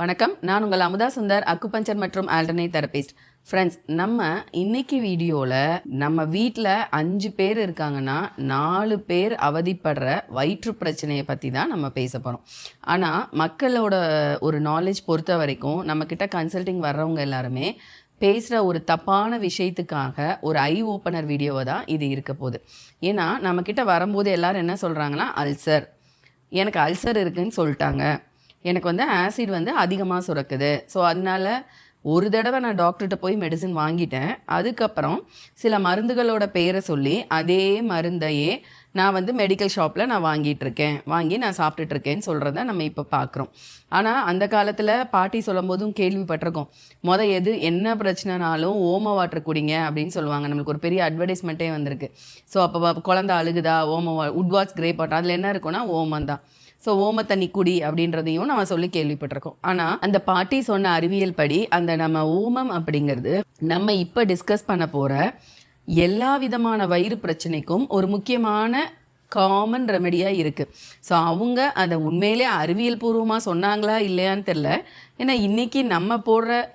வணக்கம். நான் உங்கள் அமுதா சுந்தர், அக்குபஞ்சர் மற்றும் ஆல்டர்னேட் தெரபிஸ்ட். ஃப்ரெண்ட்ஸ், நம்ம இன்னைக்கு வீடியோவில் நம்ம வீட்டில் 5 பேர் இருக்காங்கன்னா 4 பேர் அவதிப்படுற வயிற்று பிரச்சனையை பற்றி தான் நம்ம பேச போகிறோம். ஆனால் மக்களோட ஒரு நாலேஜ் பொறுத்த வரைக்கும் நம்மக்கிட்ட கன்சல்டிங் வர்றவங்க எல்லாருமே பேசுகிற ஒரு தப்பான விஷயத்துக்காக ஒரு ஐ ஓப்பனர் வீடியோவை தான் இது இருக்க போகுது. ஏன்னா நம்மக்கிட்ட வரும்போது எல்லோரும் என்ன சொல்கிறாங்கன்னா, எனக்கு அல்சர் இருக்குதுன்னு சொல்லிட்டாங்க, எனக்கு ஆசிட் அதிகமாக சுரக்குது, ஸோ அதனால் ஒரு தடவை நான் டாக்டர்கிட்ட போய் மெடிசின் வாங்கிட்டேன். அதுக்கப்புறம் சில மருந்துகளோட பேரை சொல்லி அதே மருந்தையே நான் மெடிக்கல் ஷாப்பில் நான் வாங்கி நான் சாப்பிட்டுட்ருக்கேன்னு சொல்கிறத நம்ம இப்போ பார்க்குறோம். ஆனால் அந்த காலத்தில் பாட்டி சொல்லும் போதும் கேள்விப்பட்டிருக்கோம். என்ன பிரச்சனைனாலும் ஓம வாட்டர் குடிங்க அப்படின்னு சொல்லுவாங்க. நம்மளுக்கு ஒரு பெரிய அட்வர்டைஸ்மெண்ட்டே வந்திருக்கு. ஸோ அப்போ குழந்தை அழுகுதா, உட்வாட்ச் கிரேப் வாட்டர், அதில் என்ன இருக்குன்னா ஓமம் தான். ஸோ ஓம தண்ணி குடி அப்படின்றதையும் நம்ம சொல்லி கேள்விப்பட்டிருக்கோம். ஆனால் அந்த பாட்டி சொன்ன அறிவியல் படி அந்த நம்ம ஓமம் அப்படிங்கிறது நம்ம இப்போ டிஸ்கஸ் பண்ண போகிற எல்லா விதமான வயிறு பிரச்சனைக்கும் ஒரு முக்கியமான காமன் ரெமெடியாக இருக்குது. ஸோ அவங்க அதை உண்மையிலே அறிவியல் பூர்வமாக சொன்னாங்களா இல்லையான்னு தெரில. ஏன்னா இன்றைக்கி நம்ம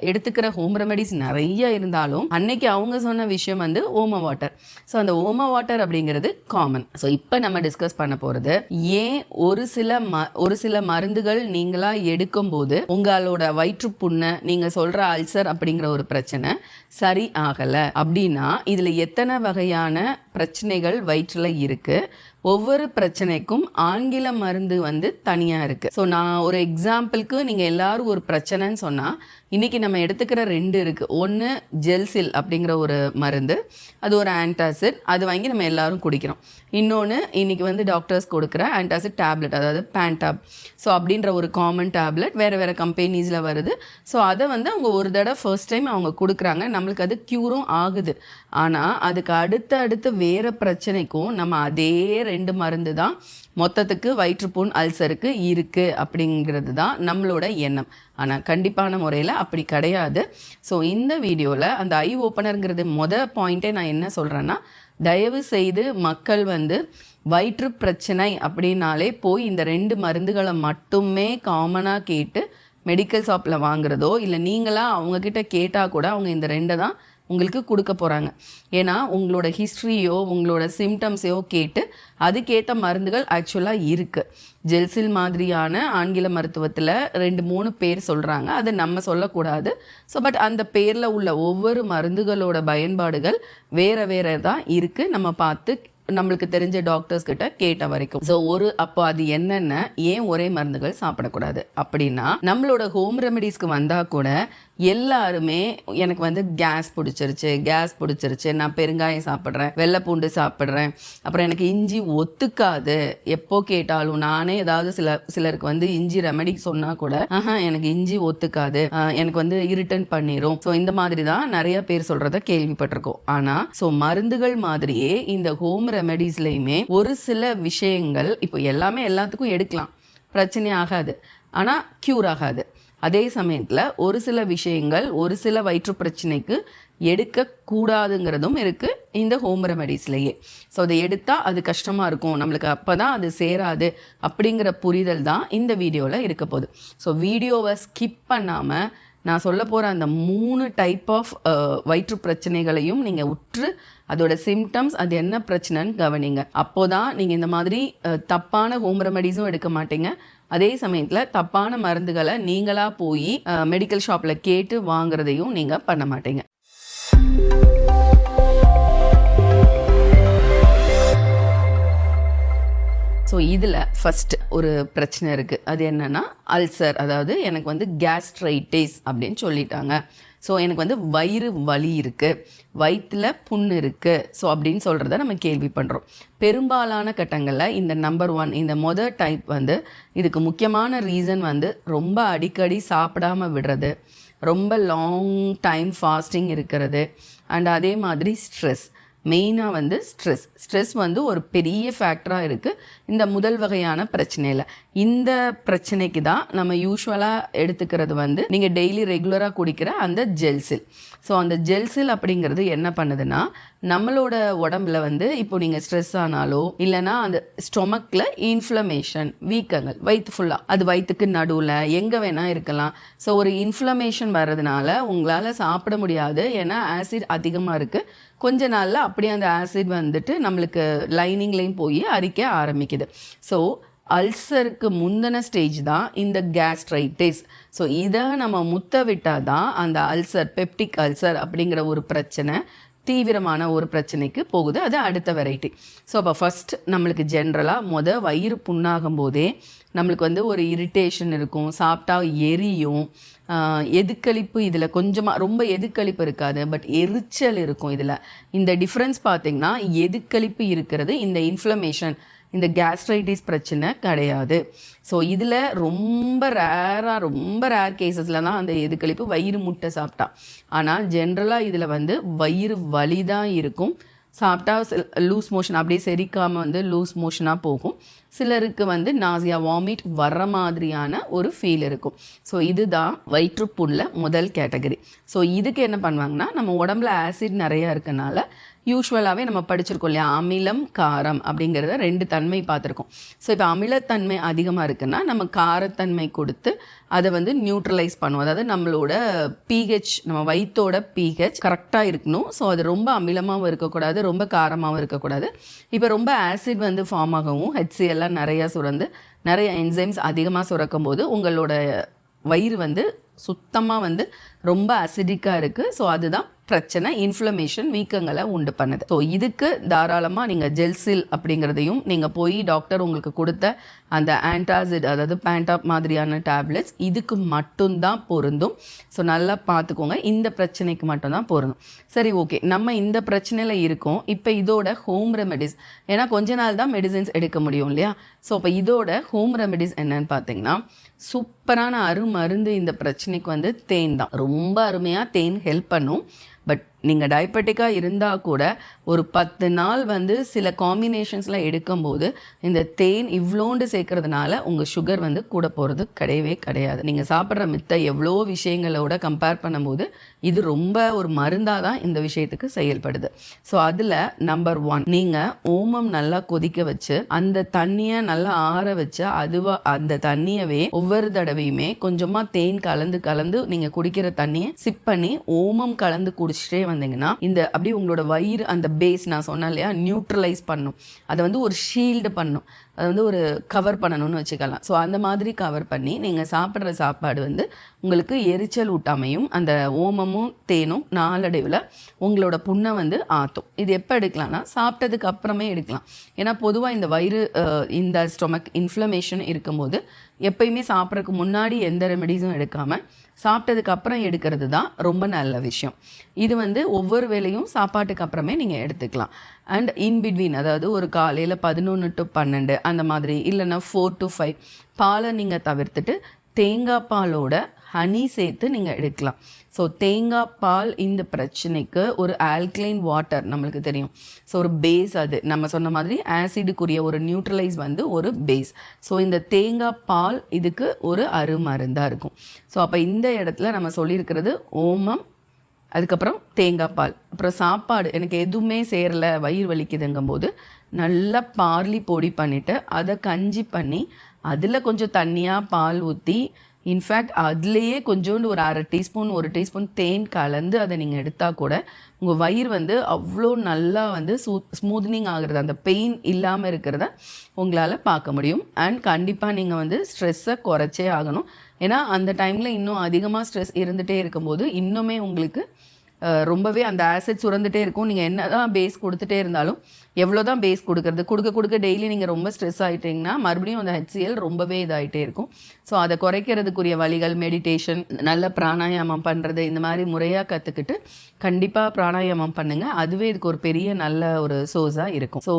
எடுத்துக்கிற ஹோம் ரெமெடிஸ் நிறைய இருந்தாலும் அன்னைக்கு அவங்க சொன்ன விஷயம் ஓம வாட்டர். ஸோ அந்த ஓம வாட்டர் அப்படிங்கிறது காமன். ஸோ இப்போ நம்ம டிஸ்கஸ் பண்ண போகிறது, ஏன் ஒரு சில மருந்துகள் நீங்களாக எடுக்கும்போது உங்களோட வயிற்றுப்புண்ணை, நீங்கள் சொல்கிற அல்சர் அப்படிங்கிற ஒரு பிரச்சனை சரி ஆகலை அப்படின்னா இதில் எத்தனை வகையான பிரச்சனைகள் வயிற்றில் இருக்குது. ஒவ்வொரு பிரச்சனைக்கும் ஆங்கில மருந்து தனியாக இருக்குது. ஸோ நான் ஒரு எக்ஸாம்பிளுக்கு, நீங்கள் எல்லாரும் ஒரு பிரச்சனைன்னு சொன்னால் இன்றைக்கி நம்ம எடுத்துக்கிற 2 இருக்குது. ஒன்று ஜெல்சில் அப்படிங்கிற ஒரு மருந்து, அது ஒரு ஆன்டாசிட், அது வாங்கி நம்ம எல்லாரும் குடிக்கிறோம். இன்னொன்று இன்றைக்கி டாக்டர்ஸ் கொடுக்குற ஆன்டாசிட் டேப்லெட், அதாவது பேன்டாப். ஸோ அப்படின்ற ஒரு காமன் டேப்லெட் வேறு கம்பெனிஸில் வருது. ஸோ அதை அவங்க ஒரு தடவை ஃபர்ஸ்ட் டைம் அவங்க கொடுக்குறாங்க, நம்மளுக்கு அது க்யூரும் ஆகுது. ஆனால் அதுக்கு அடுத்து வேறு பிரச்சனைக்கும் நம்ம அதே 2 மருந்து தான் மொத்தத்துக்கு வயிற்றுப்புண் அல்சருக்கு இருக்குது அப்படிங்கிறது தான் நம்மளோட எண்ணம். ஆனால் கண்டிப்பான முறையில் அப்படி கிடையாது. ஸோ இந்த வீடியோவில் அந்த ஐ ஓப்பனருங்கிறது பாயிண்ட்டே நான் என்ன சொல்கிறேன்னா, தயவு செய்து மக்கள் வயிற்று பிரச்சனை அப்படின்னாலே போய் இந்த 2 மருந்துகளை மட்டுமே காமனாக கேட்டு மெடிக்கல் ஷாப்பில் வாங்குறதோ, இல்லை நீங்களாக அவங்கக்கிட்ட கேட்டால் கூட அவங்க இந்த 2 தான் உங்களுக்கு கொடுக்க போகிறாங்க. ஏன்னா உங்களோட ஹிஸ்ட்ரியோ உங்களோட சிம்டம்ஸையோ கேட்டு அதுக்கேற்ற மருந்துகள் ஆக்சுவலாக இருக்குது. ஜெல்சில் மாதிரியான ஆங்கில மருத்துவத்தில் 2-3 பேர் சொல்கிறாங்க, அதை நம்ம சொல்லக்கூடாது. ஸோ பட் அந்த பேரில் உள்ள ஒவ்வொரு மருந்துகளோட பயன்பாடுகள் வேறு தான் இருக்குது. நம்ம பார்த்து நம்மளுக்கு தெரிஞ்ச டாக்டர்ஸ் கிட்ட கேட்ட வரைக்கும். ஸோ அப்போ அது என்னென்ன, ஏன் ஒரே மருந்துகள் சாப்பிடக்கூடாது அப்படின்னா, நம்மளோட ஹோம் ரெமெடிஸ்க்கு வந்தால் கூட எல்லாருமே எனக்கு கேஸ் பிடிச்சிருச்சு, நான் பெருங்காயம் சாப்பிட்றேன், வெள்ளைப்பூண்டு சாப்பிட்றேன், அப்புறம் எனக்கு இஞ்சி ஒத்துக்காது, எப்போ கேட்டாலும் நானே ஏதாவது சிலருக்கு இஞ்சி ரெமெடி சொன்னால் கூட எனக்கு இஞ்சி ஒத்துக்காது, எனக்கு இரிட்டன் பண்ணிடும். ஸோ இந்த மாதிரி தான் நிறைய பேர் சொல்கிறத கேள்விப்பட்டிருக்கோம். ஆனால் ஸோ மருந்துகள் மாதிரியே இந்த ஹோம் ரெமெடிஸ்லையுமே ஒரு சில விஷயங்கள், இப்போ எல்லாமே எல்லாத்துக்கும் எடுக்கலாம், பிரச்சனை ஆகாது, ஆனால் க்யூர் ஆகாது. அதே சமயத்தில் ஒரு சில விஷயங்கள் ஒரு சில வயிற்று பிரச்சனைக்கு எடுக்கக்கூடாதுங்கிறதும் இருக்குது இந்த ஹோம் ரெமெடிஸ்லேயே. ஸோ அதை எடுத்தால் அது கஷ்டமாக இருக்கும், நம்மளுக்கு அப்போ தான் அது சேராது அப்படிங்கிற புரிதல் தான் இந்த வீடியோவில் இருக்க போகுது. ஸோ வீடியோவை ஸ்கிப் பண்ணாமல் நான் சொல்ல போகிற அந்த 3 டைப் ஆஃப் வயிற்று பிரச்சனைகளையும் நீங்கள் உற்று அதோட சிம்டம்ஸ், அது என்ன பிரச்சனைன்னு கவனிங்க. அப்போதான் நீங்கள் இந்த மாதிரி தப்பான ஹோம் ரெமெடிஸும் எடுக்க மாட்டீங்க. அதே சமயத்தில் தப்பான மருந்துகளை நீங்களாக போய் மெடிக்கல் ஷாப்பில் கேட்டு வாங்குறதையும் நீங்கள் பண்ண மாட்டீங்க. ஸோ இதில் ஃபஸ்ட் ஒரு பிரச்சனை இருக்குது. அது என்னென்னா அல்சர், அதாவது எனக்கு கேஸ்ட்ரைட்டிஸ் அப்படின்னு சொல்லிட்டாங்க. ஸோ எனக்கு வயிறு வலி இருக்குது, வயிற்றில் புண்ணு இருக்குது, ஸோ அப்படின்னு சொல்கிறத நம்ம கேள்வி பண்ணுறோம். பெரும்பாலான கட்டங்களில் இந்த நம்பர் 1, இந்த டைப் இதுக்கு முக்கியமான ரீசன் ரொம்ப அடிக்கடி சாப்பிடாம விடுறது, ரொம்ப லாங் டைம் ஃபாஸ்டிங் இருக்கிறது, அண்ட் அதே மாதிரி ஸ்ட்ரெஸ். மெயினாக ஸ்ட்ரெஸ் ஒரு பெரிய ஃபேக்டராக இருக்குது இந்த முதல் வகையான பிரச்சனையில். இந்த பிரச்சனைக்கு தான் நம்ம யூஸ்வலாக எடுத்துக்கிறது நீங்கள் டெய்லி ரெகுலராக குடிக்கிற அந்த ஜெல்சில். ஸோ அந்த ஜெல்சில் அப்படிங்கிறது என்ன பண்ணுதுன்னா நம்மளோட உடம்புல வந்து இப்போ நீங்கள் ஸ்ட்ரெஸ் ஆனாலோ இல்லைனா அந்த ஸ்டொமக்கில் இன்ஃப்ளமேஷன் வீக்கங்கள் வயிற்று ஃபுல்லாக அது வயிற்றுக்கு நடுவில் எங்கே வேணால் இருக்கலாம். ஸோ ஒரு இன்ஃப்ளமேஷன் வர்றதுனால உங்களால் சாப்பிட முடியாது, ஏன்னா ஆசிட் அதிகமாக இருக்குது. கொஞ்ச நாளில் அப்படியே அந்த ஆசிட் வந்துட்டு நம்மளுக்கு லைனிங்லேயும் போய் அரிக்க ஆரம்பிக்குது. ஸோ அல்சருக்கு முந்தின ஸ்டேஜ் தான் இந்த கேஸ்ட்ரைட்டிஸ். ஸோ இதை நம்ம முத்த விட்டால் தான் அந்த அல்சர், பெப்டிக் அல்சர் அப்படிங்கிற ஒரு பிரச்சனை தீவிரமான ஒரு பிரச்சனைக்கு போகுது. அது அடுத்த வெரைட்டி. ஸோ அப்போ ஃபஸ்ட் நம்மளுக்கு ஜென்ரலாக வயிறு புண்ணாகும் போதே நம்மளுக்கு வந்து ஒரு இரிட்டேஷன் இருக்கும், சாப்பிட்டா எரியும், எதுக்களிப்பு இதில் கொஞ்சமாக ரொம்ப எதுக்களிப்பு இருக்காது, பட் எரிச்சல் இருக்கும். இதில் இந்த டிஃப்ரென்ஸ் பார்த்திங்கன்னா எதுக்களிப்பு இருக்கிறது, இந்த இன்ஃப்ளமேஷன், இந்த கேஸ்ட்ரைட்டிஸ் பிரச்சனை கிடையாது. ஸோ இதில் ரொம்ப ரேர் கேசஸில் தான் அந்த எதுக்களிப்பு வயிறு முட்டை சாப்பிட்டா. ஆனால் ஜென்ரலாக இதில் வந்து வயிறு வலி தான் இருக்கும். சாப்பிட்டா லூஸ் மோஷன் அப்படியே செரிக்காமல் வந்து லூஸ் மோஷனாக போகும். சிலருக்கு வந்து நாசியா, வாமிட் வர்ற மாதிரியான ஒரு ஃபீல் இருக்கும். ஸோ இதுதான் வயிற்றுப்புண்ணில் முதல் கேட்டகரி. ஸோ இதுக்கு என்ன பண்ணுவாங்கன்னா, நம்ம உடம்புல ஆசிட் நிறையா இருக்கனால யூஸ்வலாகவே நம்ம படிச்சிருக்கோம் இல்லையா, அமிலம் காரம் அப்படிங்கிறத 2 தன்மை பார்த்துருக்கோம். ஸோ இப்போ அமிலத்தன்மை அதிகமாக இருக்குன்னா நம்ம காரத்தன்மை கொடுத்து அதை வந்து நியூட்ரலைஸ் பண்ணுவோம். அதாவது நம்மளோட பிஹெச், நம்ம வயிற்றோட பிஹெச் கரெக்டாக இருக்கணும். ஸோ அது ரொம்ப அமிலமாகவும் இருக்கக்கூடாது, ரொம்ப காரமாகவும் இருக்கக்கூடாது. இப்போ ரொம்ப ஆசிட் வந்து ஃபார்ம் ஆகவும் ஹெச்சிஎல்லாம் நிறையா சுரந்து நிறைய என்சைம்ஸ் அதிகமாக சுரக்கும் போது உங்களோட வயிறு வந்து சுத்தமாக வந்து ரொம்ப அசிடிக்காக இருக்குது. ஸோ அதுதான் பிரச்சனை, இன்ஃப்ளமேஷன், வீக்கங்களை உண்டு பண்ணுது. ஸோ இதுக்கு தாராளமாக நீங்கள் ஜெல்சில் அப்படிங்கிறதையும் நீங்கள் போய் டாக்டர் உங்களுக்கு கொடுத்த அந்த ஆன்டாசிட், அதாவது பேண்டாப் மாதிரியான டேப்லெட்ஸ் இதுக்கு மட்டும்தான் பொருந்தும். ஸோ நல்லா பார்த்துக்கோங்க, இந்த பிரச்சனைக்கு மட்டும்தான் பொருந்தும். சரி, ஓகே, நம்ம இந்த பிரச்சனையில் இருக்கோம். இப்போ இதோட ஹோம் ரெமெடிஸ், ஏன்னா கொஞ்ச நாள் தான் மெடிசின்ஸ் எடுக்க முடியும் இல்லையா. ஸோ இப்போ இதோட ஹோம் ரெமெடிஸ் என்னன்னு பார்த்தீங்கன்னா, சூப்பரான அருமருந்து இந்த பிரச்சனைக்கு வந்து தேன் தான். ரொம்ப அருமையாக தேன் ஹெல்ப் பண்ணும். பட் நீங்கள் டயபெட்டிக்காக இருந்தால் கூட ஒரு 10 நாள் வந்து சில காம்பினேஷன்ஸ்லாம் எடுக்கும்போது இந்த தேன் இவ்வளோண்டு சேர்க்கறதுனால உங்கள் சுகர் வந்து கூட போகிறது கிடையவே கிடையாது. நீங்கள் சாப்பிட்ற மித்த எவ்வளோ விஷயங்களோட கம்பேர் பண்ணும்போது இது ரொம்ப ஒரு மருந்தாக தான் இந்த விஷயத்துக்கு செயல்படுது. ஸோ அதில் நம்பர் 1, நீங்கள் ஓமம் நல்லா கொதிக்க வச்சு அந்த தண்ணியை நல்லா ஆற வச்சு அந்த தண்ணியவே ஒவ்வொரு தடவையுமே கொஞ்சமாக தேன் கலந்து நீங்கள் குடிக்கிற தண்ணியை சிப் பண்ணி ஓமம் கலந்து குடிச்சிட்டே வந்தீங்கன்னா இந்த அப்படியே உங்களோட வயிறு அந்த பேஸ் நான் சொன்னேன் இல்லையா, நியூட்ரலைஸ் பண்ணும். அதை வந்து ஒரு ஷீல்டு பண்ணும், அதை வந்து ஒரு கவர் பண்ணணும்னு வச்சுக்கலாம். ஸோ அந்த மாதிரி கவர் பண்ணி நீங்கள் சாப்பிட்ற சாப்பாடு வந்து உங்களுக்கு எரிச்சல் ஊட்டாமையும் அந்த ஓமமும் தேனும் நாளடைவில் உங்களோட புண்ணை வந்து ஆற்றும். இது எப்போ எடுக்கலாம்னா சாப்பிட்டதுக்கு அப்புறமே எடுக்கலாம். ஏன்னா பொதுவாக இந்த வயிறு இந்த ஸ்டொமக் இன்ஃப்ளமேஷன் இருக்கும்போது எப்பயுமே சாப்பிட்றதுக்கு முன்னாடி எந்த ரெமெடிஸும் எடுக்காமல் சாப்பிட்டதுக்கு அப்புறம் எடுக்கிறது தான் ரொம்ப நல்ல விஷயம். இது வந்து ஒவ்வொரு வேளையும் சாப்பாட்டுக்கு அப்புறமே நீங்கள் எடுத்துக்கலாம். அண்ட் இன்பிட்வீன், அதாவது ஒரு காலையில் 11 to 12 அந்த மாதிரி, இல்லைன்னா 4 to 5 பாலை நீங்கள் தவிர்த்துட்டு தேங்காய் பாலோட ஹனி சேர்த்து நீங்கள் எடுக்கலாம். ஸோ தேங்காய் பால் இந்த பிரச்சனைக்கு ஒரு ஆல்கலைன் வாட்டர் நம்மளுக்கு தெரியும். ஸோ ஒரு பேஸ், அது நம்ம சொன்ன மாதிரி ஆசிடுக்குரிய ஒரு நியூட்ரலைஸ் வந்து ஒரு பேஸ். ஸோ இந்த தேங்காய் பால் இதுக்கு ஒரு அருமருந்தாக இருக்கும். ஸோ அப்போ இந்த இடத்துல நம்ம சொல்லியிருக்கிறது ஓமம், அதுக்கப்புறம் தேங்காய் பால், அப்புறம் சாப்பாடு எனக்கு எதுவுமே சேரலை வயிறு வலிக்குதுங்கும் போது நல்லா பார்லி பொடி பண்ணிவிட்டு அதை கஞ்சி பண்ணி அதில் கொஞ்சம் தண்ணியாக பால் ஊற்றி, இன்ஃபேக்ட் அதுலேயே கொஞ்சோண்டு ஒரு 1/2 டீஸ்பூன் 1 டீஸ்பூன் தேன் கலந்து அதை நீங்கள் எடுத்தால் கூட உங்கள் வயிறு வந்து அவ்வளோ நல்லா வந்து ஸ்மூத்னிங் ஆகுறது, அந்த பெயின் இல்லாமல் இருக்கிறத உங்களால் பார்க்க முடியும். அண்ட் கண்டிப்பாக நீங்கள் வந்து ஸ்ட்ரெஸ்ஸை குறைச்சே ஆகணும். ஏன்னா அந்த டைமில் இன்னும் அதிகமாக ஸ்ட்ரெஸ் இருந்துகிட்டே இருக்கும்போது இன்னுமே உங்களுக்கு ரொம்பவே அந்த ஆசிட் சுரந்துட்டே இருக்கும். நீங்கள் என்ன தான் பேஸ் கொடுத்துட்டே இருந்தாலும் எவ்வளோ தான் பேஸ் கொடுக்க டெய்லி நீங்கள் ரொம்ப ஸ்ட்ரெஸ் ஆகிட்டிங்கன்னா மறுபடியும் அந்த HCl ரொம்பவே இதாகிட்டே இருக்கும். ஸோ அதை குறைக்கிறதுக்குரிய வழிகள், மெடிடேஷன், நல்ல பிராணாயாமம் பண்ணுறது, இந்த மாதிரி முறையாக கற்றுக்கிட்டு கண்டிப்பாக பிராணாயாமம் பண்ணுங்கள். அதுவே இதுக்கு ஒரு பெரிய நல்ல ஒரு சோர்ஸாக இருக்கும். ஸோ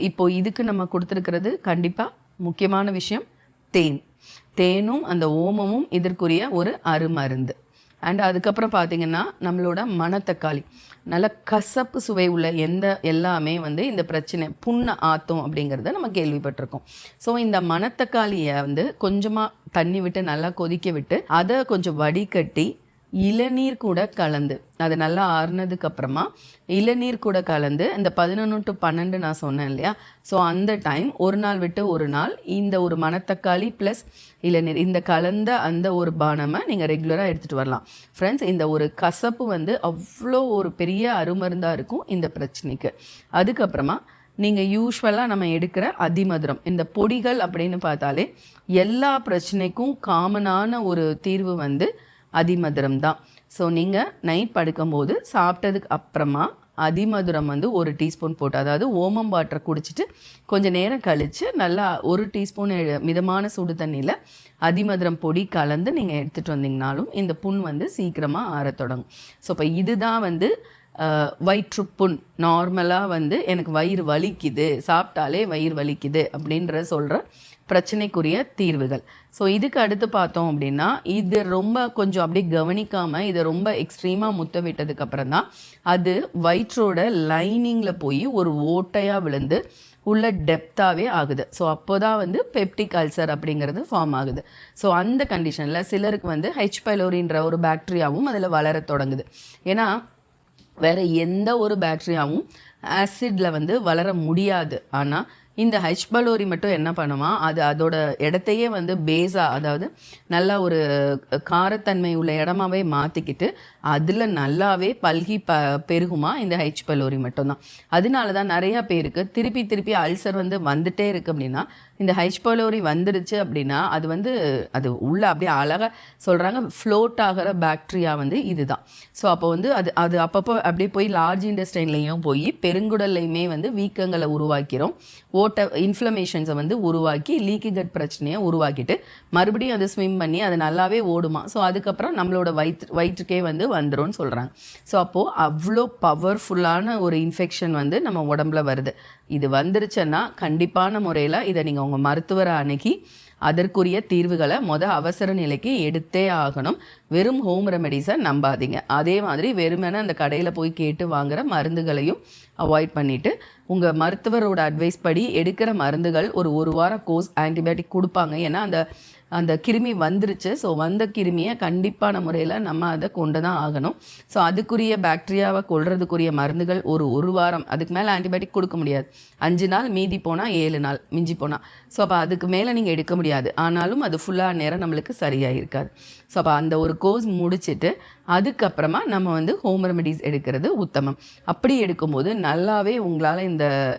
இப்போது இதுக்கு நம்ம கொடுத்துருக்கிறது கண்டிப்பாக முக்கியமான விஷயம் தேனும் அந்த ஓமமும் இதற்குரிய ஒரு அருமருந்து. அண்ட் அதுக்கப்புறம் பார்த்திங்கன்னா நம்மளோட மணத்தக்காளி, நல்ல கசப்பு சுவை உள்ள எல்லாமே வந்து இந்த பிரச்சனை புண்ணை ஆற்றும் அப்படிங்கிறத நம்ம கேள்விப்பட்டிருக்கோம். ஸோ இந்த மணத்தக்காளியை வந்து கொஞ்சமாக தண்ணி விட்டு நல்லா கொதிக்க விட்டு அதை கொஞ்சம் வடிகட்டி இளநீர் கூட கலந்து, அது நல்லா ஆறுனதுக்கு அப்புறமா இளநீர் கூட கலந்து, இந்த 11 to 12 நான் சொன்னேன் இல்லையா, ஸோ அந்த டைம் ஒரு நாள் விட்டு ஒரு நாள் இந்த ஒரு மணத்தக்காளி ப்ளஸ் இளநீர் இந்த கலந்த அந்த ஒரு பானமை நீங்கள் ரெகுலராக எடுத்துகிட்டு வரலாம். ஃப்ரெண்ட்ஸ், இந்த ஒரு கசப்பு வந்து அவ்வளோ ஒரு பெரிய அருமருந்தாக இருக்கும் இந்த பிரச்சனைக்கு. அதுக்கப்புறமா நீங்கள் யூஸ்வலாக நம்ம எடுக்கிற அதிமதுரம், இந்த பொடிகள் அப்படின்னு பார்த்தாலே எல்லா பிரச்சனைக்கும் காமனான ஒரு தீர்வு வந்து அதிமதுரம் தான். ஸோ நீங்கள் நைட் படுக்கும்போது சாப்பிட்டதுக்கு அப்புறமா அதிமதுரம் வந்து 1 டீஸ்பூன் போட்டு, அதாவது ஓமம் வாட்டரை குடிச்சிட்டு கொஞ்சம் நேரம் கழித்து நல்லா 1 டீஸ்பூன் மிதமான சுடு தண்ணியில் அதிமதுரம் பொடி கலந்து நீங்கள் எடுத்துகிட்டு வந்தீங்கனாலும் இந்த புண் வந்து சீக்கிரமாக ஆற தொடங்கும். ஸோ இப்போ இதுதான் வந்து வயிற்றுப்புண். நார்மலாக வந்து எனக்கு வயிறு வலிக்குது, சாப்பிட்டாலே வயிறு வலிக்குது அப்படின்ற சொல்கிற பிரச்சனைக்குரிய தீர்வுகள். ஸோ இதுக்கு அடுத்து பார்த்தோம் அப்படின்னா, இது ரொம்ப கொஞ்சம் அப்படியே கவனிக்காமல் இதை ரொம்ப எக்ஸ்ட்ரீமாக முத்த விட்டதுக்கப்புறம் தான் அது வயிற்றோட லைனிங்கில் போய் ஒரு ஓட்டையாக விழுந்து உள்ள டெப்த்தாகவே ஆகுது. ஸோ அப்போ தான் வந்து பெப்டிக் அல்சர் அப்படிங்கிறது ஃபார்ம் ஆகுது. ஸோ அந்த கண்டிஷனில் சிலருக்கு வந்து ஹெச் பைலோரின்ற ஒரு பாக்டீரியாவும் அதில் வளர தொடங்குது. ஏன்னா வேறு எந்த ஒரு பாக்டீரியாவும் ஆசிடில் வந்து வளர முடியாது. ஆனால் இந்த ஹெச் பைலோரி மட்டும் என்ன பண்ணுமா, அது அதோட இடத்தையே வந்து பேஸாக, அதாவது நல்லா ஒரு காரத்தன்மை உள்ள இடமாவே மாற்றிக்கிட்டு அதில் நல்லாவே பல்கி பெருகுமா இந்த ஹெச் பைலோரி மட்டும்தான். அதனால தான் நிறையா பேருக்கு திருப்பி திருப்பி அல்சர் வந்து வந்துட்டே இருக்குது. அப்படின்னா இந்த ஹெச் பைலோரி வந்துடுச்சு அப்படின்னா அது வந்து அது உள்ள அப்படியே அழகாக சொல்கிறாங்க ஃப்ளோட் ஆகிற பாக்டீரியா வந்து இதுதான். ஸோ அப்போ வந்து அது அப்பப்போ அப்படியே போய் லார்ஜ் இன்டெஸ்டைன்லேயும் போய் பெருங்குடல்லையுமே வந்து வீக்கங்களை உருவாக்கிறோம், ஓட்ட இன்ஃப்ளமேஷன்ஸை வந்து உருவாக்கி லீக்கி கட் பிரச்சனையை உருவாக்கிட்டு மறுபடியும் அது ஸ்விம் பண்ணி அது நல்லாவே ஓடுமா. ஸோ அதுக்கப்புறம் நம்மளோட வயிற்றுக்கே வந்து வந்துடும் சொல்கிறாங்க. ஸோ அப்போது அவ்வளோ பவர்ஃபுல்லான ஒரு இன்ஃபெக்ஷன் வந்து நம்ம உடம்புல வருது. இது வந்துருச்சுன்னா கண்டிப்பான முறையில் இதை நீங்கள் உங்கள் மருத்துவரை அணுகி அதற்குரிய தீர்வுகளை அவசர நிலைக்கு எடுத்தே ஆகணும். வெறும் ஹோம் ரெமெடிஸை நம்பாதீங்க. அதே மாதிரி வெறுமனே அந்த கடையில் போய் கேட்டு வாங்குகிற மருந்துகளையும் அவாய்ட் பண்ணிவிட்டு உங்கள் மருத்துவரோட அட்வைஸ் படி எடுக்கிற மருந்துகள் ஒரு வாரம் கோர்ஸ் ஆன்டிபயோட்டிக் கொடுப்பாங்க. ஏன்னா அந்த கிருமி வந்துருச்சு. ஸோ வந்த கிருமியை கண்டிப்பான முறையில் நம்ம அதை கொண்டு தான் ஆகணும். ஸோ அதுக்குரிய பாக்டீரியாவை கொல்றதுக்குரிய மருந்துகள் ஒரு வாரம், அதுக்கு மேலே ஆன்டிபயோட்டிக் கொடுக்க முடியாது. 5 நாள், மீதி போனால் 7 நாள் மிஞ்சி போனால். ஸோ அப்போ அதுக்கு மேலே நீங்கள் எடுக்க முடியாது. ஆனாலும் அது ஃபுல்லாக நேரம் நம்மளுக்கு சரியாக இருக்காது. ஸோ அப்போ அந்த ஒரு கோர்ஸ் முடிச்சுட்டு அதுக்கப்புறமா நம்ம வந்து ஹோம் ரெமெடிஸ் எடுக்கிறது உத்தமம். அப்படி எடுக்கும்போது நல்லாவே உங்களால்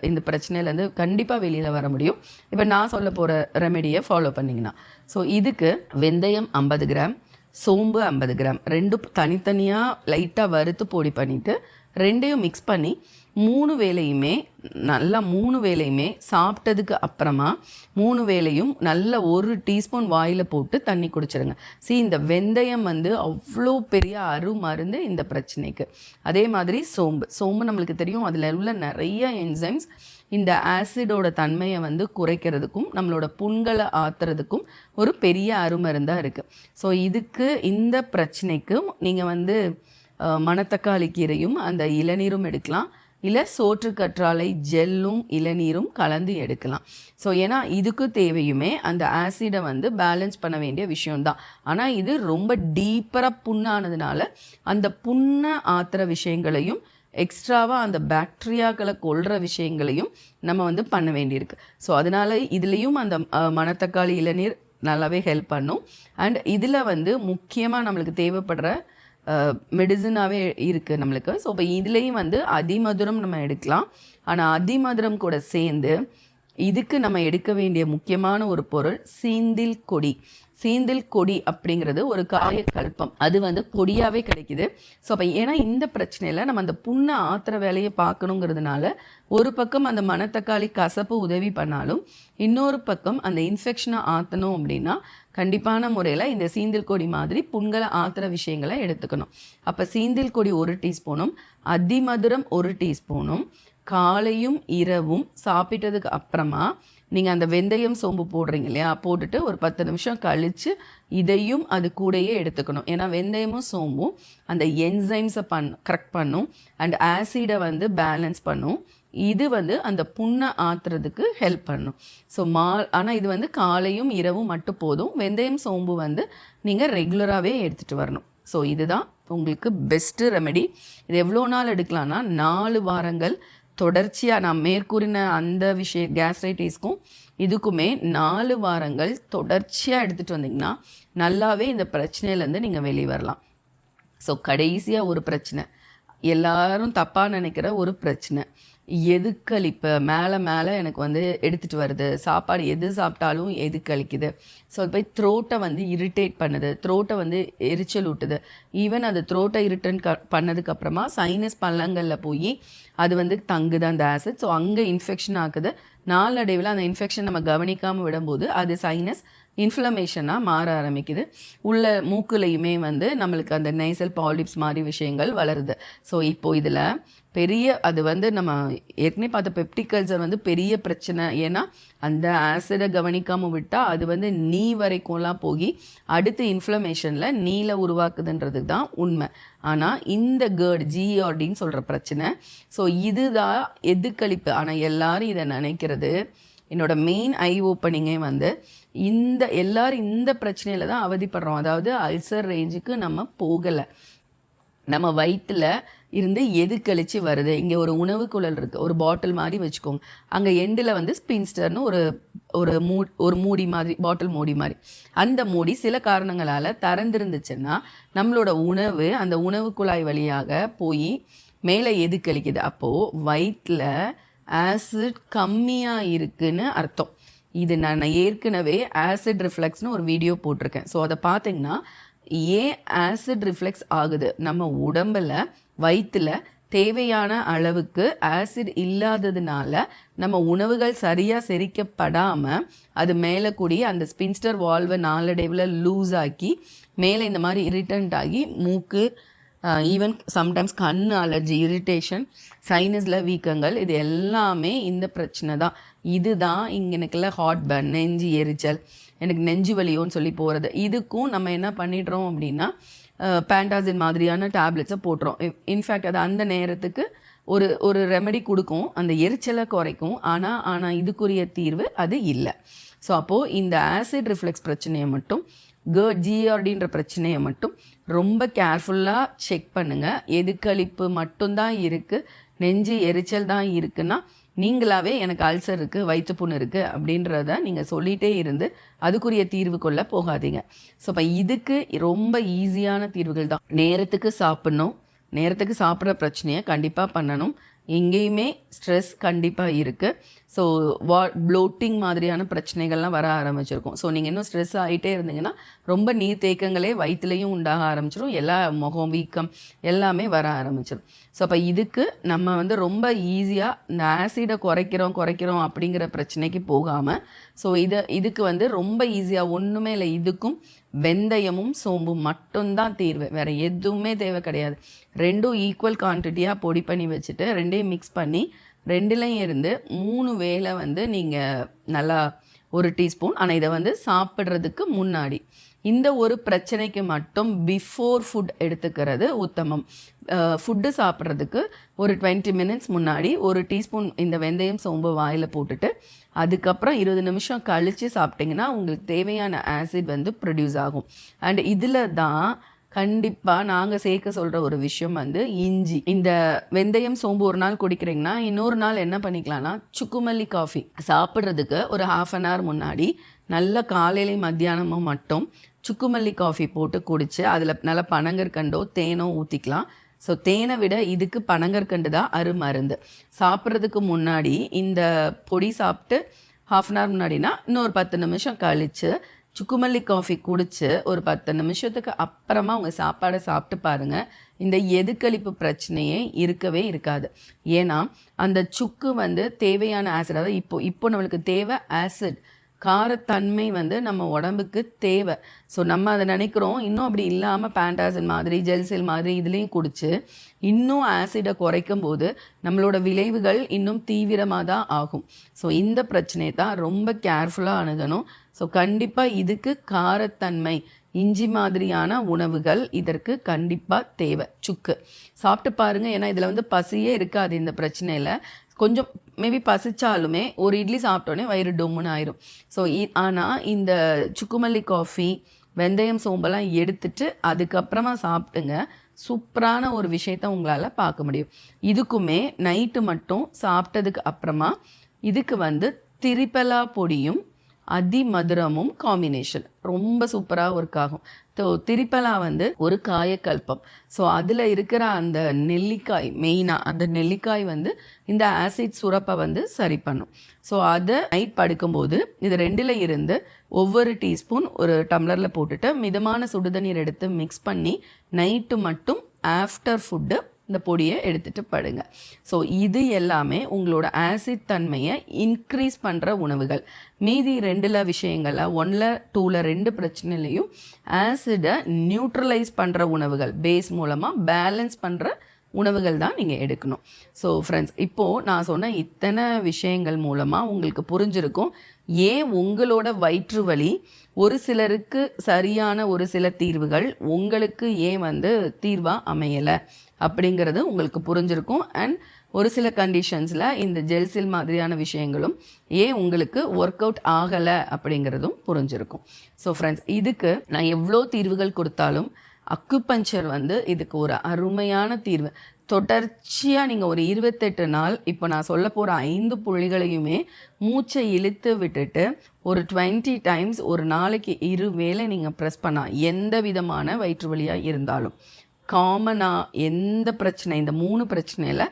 இந்த பிரச்சனையிலேருந்து கண்டிப்பாக வெளியில் வர முடியும். இப்போ நான் சொல்ல போகிற ரெமெடியை ஃபாலோ பண்ணிங்கன்னா, ஸோ இதுக்கு வெந்தயம் 50 கிராம், சோம்பு 50 கிராம், ரெண்டும் தனித்தனியாக லைட்டாக வறுத்து பொடி பண்ணிவிட்டு ரெண்டையும் மிக்ஸ் பண்ணி 3 வேளையுமே சாப்பிட்டதுக்கு அப்புறமா 3 வேளையும் நல்ல 1 டீஸ்பூன் வாயில் போட்டு தண்ணி குடிச்சிருங்க. இந்த வெந்தயம் வந்து அவ்வளோ பெரிய அருமருந்து இந்த பிரச்சனைக்கு. அதே மாதிரி சோம்பு நம்மளுக்கு தெரியும், அதில் உள்ள நிறைய என்சைம்ஸ் இந்த ஆசிடோட தன்மையை வந்து குறைக்கிறதுக்கும் நம்மளோட புண்களை ஆற்றுறதுக்கும் ஒரு பெரிய அருமருந்தாக இருக்குது. ஸோ இதுக்கு இந்த பிரச்சனைக்கும் நீங்கள் வந்து மணத்தக்காளி கீரையும் அந்த இளநீரும் எடுக்கலாம், இல்லை சோற்று கற்றாழை ஜெல்லும் இளநீரும் கலந்து எடுக்கலாம். ஸோ ஏன்னா இதுக்கு தேவையுமே அந்த ஆசிடை வந்து பேலன்ஸ் பண்ண வேண்டிய விஷயம்தான். ஆனால் இது ரொம்ப டீப்பராக புண்ணானதுனால அந்த புண்ணை ஆற்றுற விஷயங்களையும் எக்ஸ்ட்ராவாக அந்த பாக்டீரியாக்களை கொல்ற விஷயங்களையும் நம்ம வந்து பண்ண வேண்டியிருக்கு. ஸோ அதனால் இதுலேயும் அந்த மணத்தக்காளி இளநீர் நல்லாவே ஹெல்ப் பண்ணும். அண்ட் இதில் வந்து முக்கியமாக நம்மளுக்கு தேவைப்படுற மெடிசனாகவே இருக்குது நம்மளுக்கு. ஸோ இப்போ இதுலேயும் வந்து அதிமதுரம் நம்ம எடுக்கலாம். ஆனால் அதிமதுரம் கூட சேர்ந்து இதுக்கு நம்ம எடுக்க வேண்டிய முக்கியமான ஒரு பொருள் சீந்தில் கொடி. சீந்தில் கொடி அப்படிங்கிறது ஒரு காயக்கல்பம், அது வந்து கொடியாகவே கிடைக்குது. ஸோ அப்போ ஏன்னா இந்த பிரச்சனையில் நம்ம அந்த புண்ணை ஆற்றுற வேலையை பார்க்கணுங்கிறதுனால ஒரு பக்கம் அந்த மணத்தக்காளி கசப்பு உதவி பண்ணாலும் இன்னொரு பக்கம் அந்த இன்ஃபெக்ஷனை ஆற்றணும் அப்படின்னா கண்டிப்பான முறையில் இந்த சீந்தில் கொடி மாதிரி புண்களை ஆற்றுற விஷயங்களை எடுத்துக்கணும். அப்போ சீந்தில் கொடி 1 டீஸ்பூனும் அதிமதுரம் 1 டீஸ்பூனும் காலையும் இரவும் சாப்பிட்டதுக்கு அப்புறமா நீங்கள் அந்த வெந்தயம் சோம்பு போடுறீங்க இல்லையா, போட்டுட்டு ஒரு 10 நிமிஷம் கழித்து இதையும் அது கூடயே எடுத்துக்கணும். ஏன்னா வெந்தயமும் சோம்பும் அந்த என்சைம்ஸை கரெக்ட் பண்ணும் அண்ட் ஆசிடை வந்து பேலன்ஸ் பண்ணும். இது வந்து அந்த புண்ணை ஆற்றுறதுக்கு ஹெல்ப் பண்ணும். ஸோ ஆனால் இது வந்து காலையும் இரவும் மட்டும் போதும். வெந்தயம் சோம்பு வந்து நீங்கள் ரெகுலராகவே எடுத்துகிட்டு வரணும். ஸோ இதுதான் உங்களுக்கு பெஸ்ட்டு ரெமெடி. இது எவ்வளோ நாள் எடுக்கலாம்னா 4 வாரங்கள் தொடர்ச்சியாக, நான் மேற்கூறின அந்த கேஸ்ட்ரைட்டிஸ்க்கும் இதுக்குமே 4 வாரங்கள் தொடர்ச்சியாக எடுத்துகிட்டு வந்தீங்கன்னா நல்லாவே இந்த பிரச்சனையிலேருந்து நீங்கள் வெளியே வரலாம். ஸோ கடைசியாக ஒரு பிரச்சனை, எல்லாரும் தப்பாக நினைக்கிற ஒரு பிரச்சனை, எதுக்களிப்பு மேலே எனக்கு வந்து எடுத்துகிட்டு வருது, சாப்பாடு எது சாப்பிட்டாலும் எதுக்களிக்குது. ஸோ அது போய் த்ரோட்டை வந்து இரிட்டேட் பண்ணுது, த்ரோட்டை வந்து எரிச்சல் ஊட்டுது. ஈவன் அது த்ரோட்டை இரிட்டேட் பண்ணதுக்கப்புறமா சைனஸ் பள்ளங்களில் போய் அது வந்து தங்குது அந்த ஆசிட். ஸோ அங்கே இன்ஃபெக்ஷன் ஆகுது. நாளடைவில் அந்த இன்ஃபெக்ஷன் நம்ம கவனிக்காமல் விடும்போது அது சைனஸ் இன்ஃப்ளமேஷனாக மாற ஆரம்பிக்குது. உள்ள மூக்குலையுமே வந்து நம்மளுக்கு அந்த நைசல் பாலிப்ஸ் மாதிரி விஷயங்கள் வளருது. ஸோ இப்போது இதில் பெரிய அது வந்து நம்ம ஏற்கனவே பார்த்த பெப்டிக் அல்சர் வந்து பெரிய பிரச்சனை. ஏன்னா அந்த ஆசிடை கவனிக்காமல் விட்டால் அது வந்து நீ வரைக்கும்லாம் போய் அடுத்து இன்ஃப்ளமேஷனில் நீல உருவாக்குதுன்றது தான் உண்மை. ஆனால் இந்த ஜிஆர்டின்னு சொல்கிற பிரச்சனை, ஸோ இதுதான் எதுக்களிப்பு. ஆனால் எல்லாரும் இதை நினைக்கிறது, என்னோட மெயின் ஐ ஓப்பனிங்கே வந்து எல்லாரும் இந்த பிரச்சனையில் தான் அவதிப்படுறோம். அதாவது அல்சர் ரேஞ்சுக்கு நம்ம போகலை, நம்ம வயிற்றில் இருந்து எது கழிச்சு வருது. இங்கே ஒரு உணவு குழல் இருக்குது, ஒரு பாட்டில் மாதிரி வச்சுக்கோங்க. அங்கே எண்டில் வந்து ஸ்பின்ஸ்டர்னு ஒரு மூடி மாதிரி, பாட்டில் மூடி மாதிரி. அந்த மூடி சில காரணங்களால் திறந்துருந்துச்சுன்னா நம்மளோட உணவு அந்த உணவு குழாய் வழியாக போய் மேலே எது கழிக்குது. அப்போது வயிற்றில் ஆசிட் கம்மியாக இருக்குன்னு அர்த்தம். இது நான் ஏற்கனவே ஆசிட் ரிஃப்ளெக்ஸ்னு ஒரு வீடியோ போட்டிருக்கேன். ஸோ அதை பார்த்தீங்கன்னா ஏன் ஆசிட் ரிஃப்ளெக்ஸ் ஆகுது, நம்ம உடம்பில் வயிற்றில் தேவையான அளவுக்கு ஆசிட் இல்லாததுனால நம்ம உணவுகள் சரியாக செரிக்கப்படாமல் அது மேலே கூடிய அந்த ஸ்பின்ஸ்டர் வால்வை நாளடைவில் லூஸ் ஆக்கி மேலே இந்த மாதிரி இரிட்டன்ட் ஆகி மூக்கு, ஈவன் சம்டைம்ஸ் கண் அலர்ஜி, இரிட்டேஷன், சைனஸில் வீக்கங்கள், இது எல்லாமே இந்த பிரச்சனை தான். இதுதான் இங்கே எனக்குலாம் ஹாட் பர்ன், நெஞ்சு எரிச்சல், எனக்கு நெஞ்சு வலியோன்னு சொல்லி போகிறது. இதுக்கும் நம்ம என்ன பண்ணிடுறோம் அப்படின்னா பேண்டாசின் மாதிரியான டேப்லெட்ஸை போட்டுறோம். இன்ஃபேக்ட் அது அந்த நேரத்துக்கு ஒரு ரெமெடி கொடுக்கும், அந்த எரிச்சலை குறைக்கும். ஆனால் இதுக்குரிய தீர்வு அது இல்லை. ஸோ அப்போது இந்த ஆசிட் ரிஃப்ளெக்ஸ் பிரச்சனையை மட்டும், ஜிஆர்டின்ற பிரச்சனையை மட்டும் ரொம்ப கேர்ஃபுல்லாக செக் பண்ணுங்கள். எதுக்களிப்பு மட்டும்தான் இருக்குது, நெஞ்சு எரிச்சல் தான் இருக்குன்னா நீங்களாவே எனக்கு அல்சர் இருக்குது, வயிற்றுப்புண் இருக்குது அப்படின்றத நீங்கள் சொல்லிகிட்டே இருந்து அதுக்குரிய தீர்வு கொள்ள போகாதீங்க. ஸோ இப்போ இதுக்கு ரொம்ப ஈஸியான தீர்வுகள் தான். நேரத்துக்கு சாப்பிட்ணும், நேரத்துக்கு சாப்பிட்ற பிரச்சனையை கண்டிப்பாக பண்ணணும். எங்கேயுமே ஸ்ட்ரெஸ் கண்டிப்பாக இருக்குது. ஸோ ப்ளோட்டிங் மாதிரியான பிரச்சனைகள்லாம் வர ஆரம்பிச்சிருக்கும். ஸோ நீங்கள் இன்னும் ஸ்ட்ரெஸ் ஆகிட்டே இருந்தீங்கன்னா ரொம்ப நீர் தேக்கங்களே வயிற்றுலையும் உண்டாக ஆரம்பிச்சிடும், எல்லா முகம் வீக்கம் எல்லாமே வர ஆரம்பிச்சிடும். ஸோ அப்போ இதுக்கு நம்ம வந்து ரொம்ப ஈஸியாக இந்த ஆசிடை குறைக்கிறோம் அப்படிங்கிற பிரச்சனைக்கு போகாமல், ஸோ இதுக்கு வந்து ரொம்ப ஈஸியாக ஒன்றுமே இல்லை, இதுக்கும் வெந்தயமும் சோம்பும் மட்டும்தான் தீர்வு, வேறு எதுவுமே தேவை கிடையாது. ரெண்டும் ஈக்குவல் குவான்டிட்டியாக பொடி பண்ணி வச்சுட்டு ரெண்டையும் மிக்ஸ் பண்ணி 2லையும் இருந்து 3 வேளை வந்து நீங்கள் நல்லா 1 டீஸ்பூன், ஆனால் இதை வந்து சாப்பிட்றதுக்கு முன்னாடி இந்த ஒரு பிரச்சனைக்கு மட்டும் பிஃபோர் ஃபுட் எடுத்துக்கிறது உத்தமம். ஃபுட்டு சாப்பிட்றதுக்கு ஒரு 20 மினிட்ஸ் முன்னாடி 1 டீஸ்பூன் இந்த வெந்தயம் சோம்பு வாயில் போட்டுட்டு அதுக்கப்புறம் 20 நிமிஷம் கழித்து சாப்பிட்டிங்கன்னா உங்களுக்கு தேவையான ஆசிட் வந்து ப்ரொடியூஸ் ஆகும். அண்ட் இதில் தான் கண்டிப்பாக நாங்கள் சேர்க்க சொல்கிற ஒரு விஷயம் வந்து இஞ்சி. இந்த வெந்தயம் சோம்பு ஒரு நாள் குடிக்கிறீங்கன்னா இன்னொரு நாள் என்ன பண்ணிக்கலாம்னா சுக்குமல்லி காஃபி சாப்பிட்றதுக்கு ஒரு 1/2 hour முன்னாடி நல்ல காலையிலையும் மத்தியானமும் மட்டும் சுக்குமல்லி காஃபி போட்டு குடித்து அதில் நல்ல பனங்கற்கண்டோ தேனோ ஊற்றிக்கலாம். ஸோ தேனை விட இதுக்கு பனங்கற்கண்டு தான் அருமருந்து. சாப்பிட்றதுக்கு முன்னாடி இந்த பொடி சாப்பிட்டு 1/2 hour முன்னாடினா இன்னொரு 10 நிமிஷம் கழித்து சுக்குமல்லி காஃபி குடித்து ஒரு 10 நிமிஷத்துக்கு அப்புறமா உங்கள் சாப்பாடை சாப்பிட்டு பாருங்கள், இந்த எதுக்களிப்பு பிரச்சனையே இருக்கவே இருக்காது. ஏன்னா அந்த சுக்கு வந்து தேவையான ஆசிட், அதாவது இப்போ நம்மளுக்கு தேவை ஆசிட், காரத்தன்மை வந்து நம்ம உடம்புக்கு தேவை. ஸோ நம்ம அதை நினைக்கிறோம், இன்னும் அப்படி இல்லாமல் பேண்டாசின் மாதிரி ஜெல்செல் மாதிரி இதுலேயும் குடித்து இன்னும் ஆசிடை குறைக்கும் போது நம்மளோட விளைவுகள் இன்னும் தீவிரமாக தான் ஆகும். ஸோ இந்த பிரச்சனையை தான் ரொம்ப கேர்ஃபுல்லாக அணுகணும். ஸோ கண்டிப்பாக இதுக்கு காரத்தன்மை, இஞ்சி மாதிரியான உணவுகள் இதற்கு கண்டிப்பாக தேவை. சுக்கு சாப்பிட்டு பாருங்கள், ஏன்னா இதில் வந்து பசியே இருக்காது இந்த பிரச்சனையில். கொஞ்சம் மேபி பசிச்சாலுமே ஒரு இட்லி சாப்பிட்டோன்னே வயிறு டொம்முன்னு ஆயிரும். ஸோ ஆனால் இந்த சுக்குமல்லி காஃபி, வெந்தயம் சோம்பெல்லாம் எடுத்துட்டு அதுக்கப்புறமா சாப்பிட்டுங்க. சூப்பரான ஒரு விஷயத்த உங்களால் பார்க்க முடியும். இதுக்குமே நைட்டு மட்டும் சாப்பிட்டதுக்கு அப்புறமா இதுக்கு வந்து திரிபலா பொடியும் அதிமதுரமும் காம்பினேஷன் ரொம்ப சூப்பராக ஒர்க் ஆகும். ஸோ திரிபலா வந்து ஒரு காயக்கல்பம். ஸோ அதில் இருக்கிற அந்த நெல்லிக்காய், மெயினாக அந்த நெல்லிக்காய் வந்து இந்த ஆசிட் சுரப்பை வந்து சரி பண்ணும். ஸோ அதை நைட் படுக்கும்போது இது ரெண்டில் இருந்து ஒவ்வொரு டீஸ்பூன் ஒரு டம்ளரில் போட்டுட்டு மிதமான சுடுதண்ணீர் எடுத்து மிக்ஸ் பண்ணி நைட்டு மட்டும் ஆஃப்டர் ஃபுட்டு இந்த பொடியை எடுத்துகிட்டு படுங்க. ஸோ இது எல்லாமே உங்களோட ஆசிட் தன்மையை இன்க்ரீஸ் பண்ணுற உணவுகள். மீதி 2 விஷயங்களில் 1 2 2 பிரச்சனையிலையும் ஆசிடை நியூட்ரலைஸ் பண்ணுற உணவுகள், பேஸ் மூலமாக பேலன்ஸ் பண்ணுற உணவுகள் தான் நீங்கள் எடுக்கணும். ஸோ ஃப்ரெண்ட்ஸ், இப்போது நான் சொன்ன இத்தனை விஷயங்கள் மூலமாக உங்களுக்கு புரிஞ்சிருக்கும் ஏன் உங்களோட வயிற்று வலி ஒரு சிலருக்கு சரியான ஒரு சில தீர்வுகள் உங்களுக்கு ஏன் வந்து தீர்வாக அமையலை அப்படிங்கிறது உங்களுக்கு புரிஞ்சிருக்கும். அண்ட் ஒரு சில கண்டிஷன்ஸில் இந்த ஜெல்சில் மாதிரியான விஷயங்களும் ஏன் உங்களுக்கு ஒர்க் அவுட் ஆகலை அப்படிங்கிறதும் புரிஞ்சிருக்கும். ஸோ ஃப்ரெண்ட்ஸ், இதுக்கு நான் எவ்வளோ தீர்வுகள் கொடுத்தாலும் அக்குபஞ்சர் வந்து இதுக்கு ஒரு அருமையான தீர்வு. தொடர்ச்சியாக நீங்கள் ஒரு 28 நாள் இப்போ நான் சொல்ல போகிற 5 புள்ளிகளையுமே மூச்சை இழுத்து விட்டுட்டு ஒரு 20 டைம்ஸ் ஒரு நாளைக்கு 2 வேளை நீங்கள் ப்ரெஸ் பண்ணால் எந்த விதமான வயிற்று வலியாக இருந்தாலும், காமனாக எந்த பிரச்சனை, இந்த 3 பிரச்சனையில்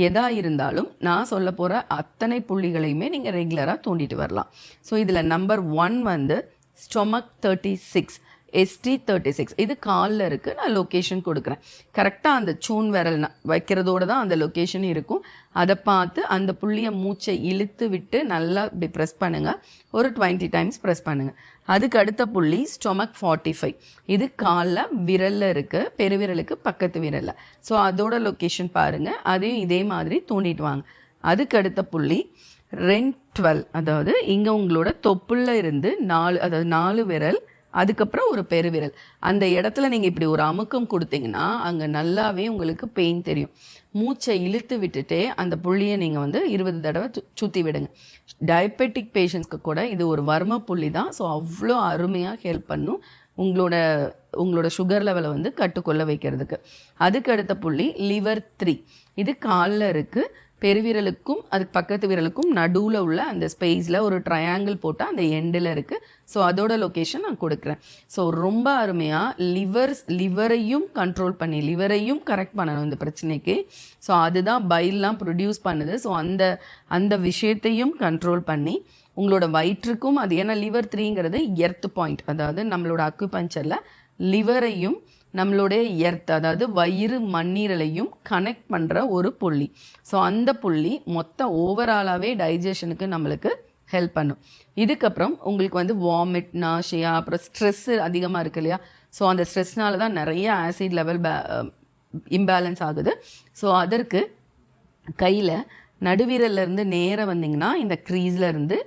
எதா இருந்தாலும் நான் சொல்ல போகிற அத்தனை புள்ளிகளையுமே நீங்கள் ரெகுலராக தூண்டிட்டு வரலாம். ஸோ இதில் நம்பர் 1 வந்து ஸ்டொமக் 36, ST36. இது காலில் இருக்குது. நான் லொக்கேஷன் கொடுக்குறேன். கரெக்டாக அந்த சூன் விரல் வைக்கிறதோடு தான் அந்த லொக்கேஷன் இருக்கும். அதை பார்த்து அந்த புள்ளியை மூச்சை இழுத்து விட்டு நல்லா இப்படி ப்ரெஸ் பண்ணுங்கள். ஒரு 20 டைம்ஸ் ப்ரெஸ் பண்ணுங்கள். அதுக்கு அடுத்த புள்ளி ஸ்டொமக் 45. இது காலில் விரலில் இருக்குது, பெருவிரலுக்கு பக்கத்து விரலில். ஸோ அதோட லொக்கேஷன் பாருங்கள். அதையும் இதே மாதிரி தூண்டிட்டு வாங்க. அதுக்கு அடுத்த புள்ளி ரெண்ட் 12. அதாவது இங்கே உங்களோட தொப்புள்ள இருந்து 4 விரல், அதுக்கப்புறம் ஒரு பெருவிரல். அந்த இடத்துல நீங்கள் இப்படி ஒரு அமுக்கம் கொடுத்தீங்கன்னா அங்கே நல்லாவே உங்களுக்கு பெயின் தெரியும். மூச்சை இழுத்து விட்டுட்டே அந்த புள்ளியை நீங்கள் வந்து 20 தடவை சுற்றி விடுங்க. டயபெட்டிக் பேஷண்ட்ஸ்க்கு கூட இது ஒரு வர்ம புள்ளி தான். ஸோ அவ்வளோ அருமையாக ஹெல்ப் பண்ணும் உங்களோட சுகர் லெவலை வந்து கட்டுக்கொள்ள வைக்கிறதுக்கு. அதுக்கு அடுத்த புள்ளி லிவர் 3. இது காலில் இருக்குது. பெருவிரலுக்கும் அதுக்கு பக்கத்து விரலுக்கும் நடுவில் உள்ள அந்த ஸ்பேஸில் ஒரு ட்ரையாங்கிள் போட்டால் அந்த எண்டில் இருக்குது. ஸோ அதோட லொக்கேஷன் நான் கொடுக்குறேன். ஸோ ரொம்ப அருமையாக லிவரையும் கண்ட்ரோல் பண்ணி லிவரையும் கரெக்ட் பண்ணணும் இந்த பிரச்சனைக்கு. ஸோ அதுதான் பைல்லாம் ப்ரொடியூஸ் பண்ணுது. ஸோ அந்த விஷயத்தையும் கண்ட்ரோல் பண்ணி உங்களோட வயிற்றுக்கும் அது, ஏன்னா லிவர் 3ங்கிறது எர்த் பாயிண்ட். அதாவது நம்மளோட அக்குபஞ்சரில் லிவரையும் நம்மளுடைய எர்த், அதாவது வயிறு மண்ணீரலையும் கனெக்ட் பண்ணுற ஒரு புள்ளி. ஸோ அந்த புள்ளி மொத்த ஓவராலாகவே டைஜஷனுக்கு நம்மளுக்கு ஹெல்ப் பண்ணும். இதுக்கப்புறம் உங்களுக்கு வந்து வாமிட், நாஷியா, அப்புறம் ஸ்ட்ரெஸ்ஸு அதிகமாக இருக்கு இல்லையா? ஸோ அந்த ஸ்ட்ரெஸ்னால தான் நிறைய ஆசிட் லெவல் இம்பேலன்ஸ் ஆகுது. ஸோ அதற்கு கையில் நடுவிரல்லேருந்து நேராக வந்தீங்கன்னா இந்த க்ரீஸில் இருந்து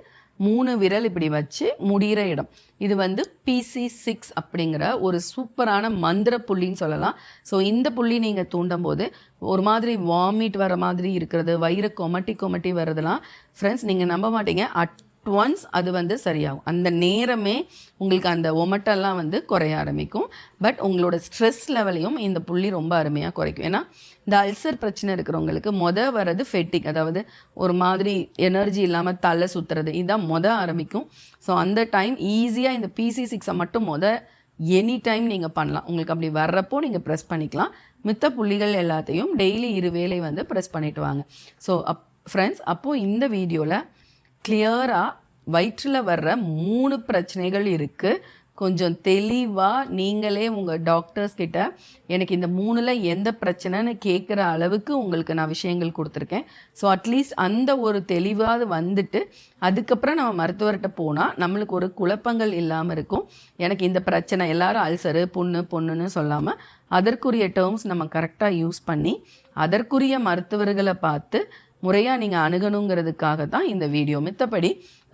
3 விரல் இப்படி வச்சு முடிகிற இடம், இது வந்து PC6 அப்படிங்கிற ஒரு சூப்பரான மந்திர புள்ளின்னு சொல்லலாம். ஸோ இந்த புள்ளி நீங்கள் தூண்டும் போது ஒரு மாதிரி வாமிட் வர மாதிரி இருக்கிறது, வயிறு கொமட்டி வர்றதுலாம் ஃப்ரெண்ட்ஸ் நீங்கள் நம்ப மாட்டீங்க, ஒன்ஸ் அது வந்து சரியாகும். அந்த நேரமே உங்களுக்கு அந்த ஒமட்டெல்லாம் வந்து குறைய ஆரம்பிக்கும். பட் உங்களோட ஸ்ட்ரெஸ் லெவலையும் இந்த புள்ளி ரொம்ப அருமையாக குறைக்கும். ஏன்னா இந்த அல்சர் பிரச்சனை இருக்கிறவங்களுக்கு வர்றது ஃபெட்டிக், அதாவது ஒரு மாதிரி எனர்ஜி இல்லாமல் தலை சுற்றுறது, இதுதான் ஆரம்பிக்கும். ஸோ அந்த டைம் ஈஸியாக இந்த PC6 மட்டும் எனி டைம் நீங்கள் பண்ணலாம். உங்களுக்கு அப்படி வர்றப்போ நீங்கள் ப்ரெஸ் பண்ணிக்கலாம். மித்த புள்ளிகள் எல்லாத்தையும் டெய்லி 2 வேளை வந்து ப்ரெஸ் பண்ணிட்டு வாங்க. ஸோ ஃப்ரெண்ட்ஸ், அப்போது இந்த வீடியோவில் கிளியராக வயிற்றில் வர்ற 3 பிரச்சனைகள் இருக்குது. கொஞ்சம் தெளிவாக நீங்களே உங்கள் டாக்டர்ஸ் கிட்ட எனக்கு இந்த 3ல் எந்த பிரச்சனைன்னு கேட்குற அளவுக்கு உங்களுக்கு நான் விஷயங்கள் கொடுத்துருக்கேன். ஸோ அட்லீஸ்ட் அந்த ஒரு தெளிவாக வந்துட்டு அதுக்கப்புறம் நம்ம மருத்துவர்கிட்ட போனால் நம்மளுக்கு ஒரு குழப்பங்கள் இல்லாமல் இருக்கும். எனக்கு இந்த பிரச்சனை, எல்லாரும் அல்சரு பொண்ணுன்னு சொல்லாமல் அதற்குரிய டேர்ம்ஸ் நம்ம கரெக்டாக யூஸ் பண்ணி அதற்குரிய மருத்துவர்களை பார்த்து முறையாக நீங்கள் அணுகணுங்கிறதுக்காக தான் இந்த வீடியோ. மித்தபடி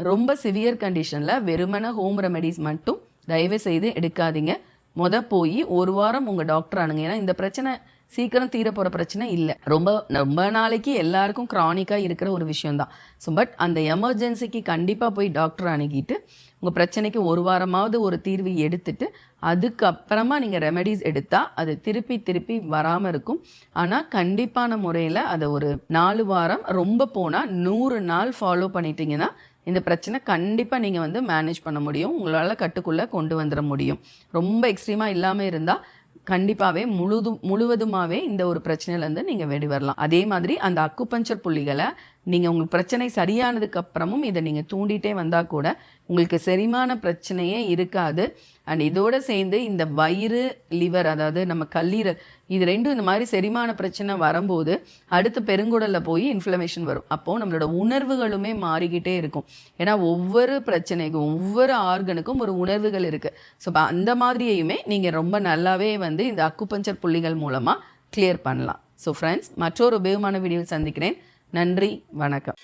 ரொம்ப சிவியர் கண்டிஷனில் வெறுமன ஹோம் ரெமெடிஸ் மட்டும் தயவு செய்து எடுக்காதீங்க. போய் 1 வாரம் உங்கள் டாக்டர் அணுங்க. ஏன்னா இந்த பிரச்சனை சீக்கிரம் தீர போகிற பிரச்சனை இல்லை. ரொம்ப ரொம்ப நாளைக்கு எல்லாருக்கும் க்ரானிக்காக இருக்கிற ஒரு விஷயம்தான். ஸோ பட் அந்த எமர்ஜென்சிக்கு கண்டிப்பாக போய் டாக்டர் அணுகிட்டு உங்கள் பிரச்சனைக்கு ஒரு வாரமாவது ஒரு தீர்வு எடுத்துட்டு அதுக்கப்புறமா நீங்கள் ரெமெடிஸ் எடுத்தால் அது திருப்பி வராமல் இருக்கும். ஆனால் கண்டிப்பான முறையில் அதை ஒரு 4 வாரம், ரொம்ப போனால் 100 நாள் ஃபாலோ பண்ணிட்டீங்கன்னா இந்த பிரச்சனை கண்டிப்பாக நீங்கள் வந்து மேனேஜ் பண்ண முடியும். உங்களால் கட்டுக்குள்ளே கொண்டு வந்துட முடியும். ரொம்ப எக்ஸ்ட்ரீமாக இல்லாமல் இருந்தால் கண்டிப்பாகவே முழுவதுமாகவே இந்த ஒரு பிரச்சனையிலேருந்து நீங்கள் வெளிவரலாம். அதே மாதிரி அந்த அக்குபஞ்சர் புள்ளிகளை நீங்கள் உங்களுக்கு பிரச்சனை சரியானதுக்கு அப்புறமும் இதை நீங்கள் தூண்டிகிட்டே வந்தால் கூட உங்களுக்கு செரிமான பிரச்சனையே இருக்காது. அண்ட் இதோடு சேர்ந்து இந்த வயிறு, லிவர், அதாவது நம்ம கல்லீரல், இது ரெண்டும் இந்த மாதிரி செரிமான பிரச்சனை வரும்போது அடுத்து பெருங்குடலில் போய் இன்ஃப்ளமேஷன் வரும். அப்போது நம்மளோட உணர்வுகளுமே மாறிக்கிட்டே இருக்கும். ஏன்னா ஒவ்வொரு பிரச்சனைக்கும் ஒவ்வொரு ஆர்கனுக்கும் ஒரு உணர்வுகள் இருக்குது. ஸோ அந்த மாதிரியையுமே நீங்கள் ரொம்ப நல்லாவே வந்து இந்த அக்குபஞ்சர் புள்ளிகள் மூலமாக கிளியர் பண்ணலாம். ஸோ ஃப்ரெண்ட்ஸ், மற்றொரு உபயோகமான வீடியோவில் சந்திக்கிறேன். நன்றி, வணக்கம்.